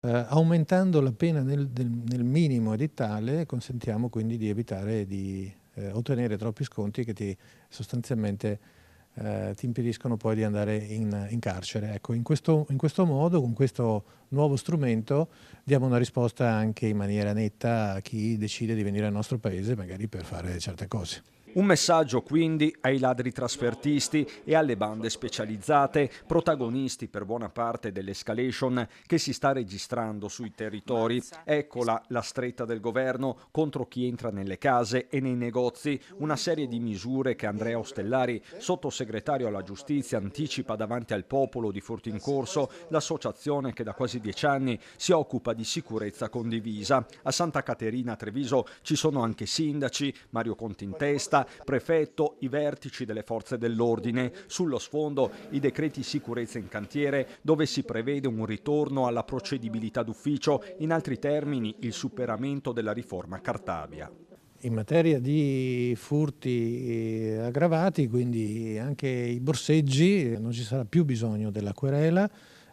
Aumentando la pena nel minimo edittale consentiamo quindi di evitare di ottenere troppi sconti che sostanzialmente ti impediscono poi di andare in carcere. Ecco, in questo modo, con questo nuovo strumento, diamo una risposta anche in maniera netta a chi decide di venire al nostro paese, magari per fare certe cose. Un messaggio quindi ai ladri trasfertisti e alle bande specializzate, protagonisti per buona parte dell'escalation che si sta registrando sui territori. Eccola la stretta del governo contro chi entra nelle case e nei negozi, una serie di misure che Andrea Ostellari, sottosegretario alla giustizia, anticipa davanti al popolo di Furtincorso, l'associazione che da quasi 10 anni si occupa di sicurezza condivisa. A Santa Caterina a Treviso ci sono anche sindaci, Mario Conti in testa, prefetto, i vertici delle forze dell'ordine. Sullo sfondo i decreti sicurezza in cantiere, dove si prevede un ritorno alla procedibilità d'ufficio, in altri termini il superamento della riforma Cartabia. In materia di furti aggravati, quindi anche i borseggi, non ci sarà più bisogno della querela,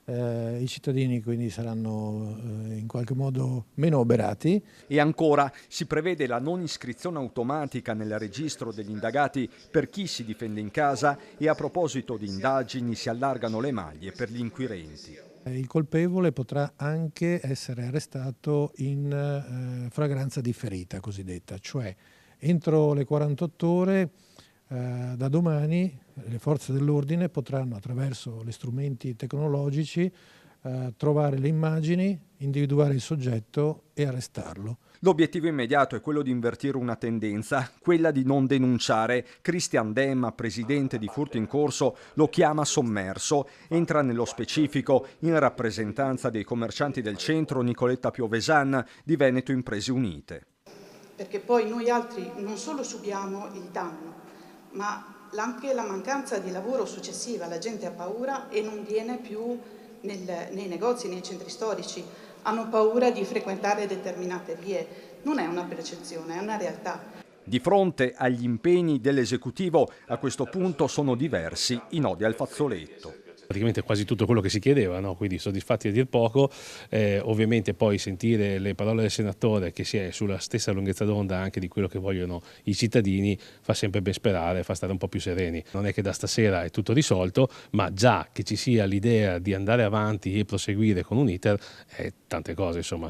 i cittadini quindi saranno in qualche modo meno oberati. E ancora si prevede la non iscrizione automatica nel registro degli indagati per chi si difende in casa e a proposito di indagini si allargano le maglie per gli inquirenti. Il colpevole potrà anche essere arrestato in flagranza differita cosiddetta, cioè entro le 48 ore da domani le forze dell'ordine potranno, attraverso gli strumenti tecnologici, trovare le immagini, individuare il soggetto e arrestarlo. L'obiettivo immediato è quello di invertire una tendenza, quella di non denunciare. Christian Demma, presidente di Furtincorso, lo chiama sommerso. Entra nello specifico, in rappresentanza dei commercianti del centro, Nicoletta Piovesan di Veneto Imprese Unite. Perché poi noi altri non solo subiamo il danno, ma anche la mancanza di lavoro successiva. La gente ha paura e non viene più nei negozi, nei centri storici. Hanno paura di frequentare determinate vie. Non è una percezione, è una realtà. Di fronte agli impegni dell'esecutivo, a questo punto sono diversi i nodi al fazzoletto. Praticamente quasi tutto quello che si chiedeva, no? Quindi soddisfatti a dir poco. Ovviamente poi sentire le parole del senatore che si è sulla stessa lunghezza d'onda anche di quello che vogliono i cittadini fa sempre ben sperare, fa stare un po' più sereni. Non è che da stasera è tutto risolto, ma già che ci sia l'idea di andare avanti e proseguire con un iter, tante cose insomma.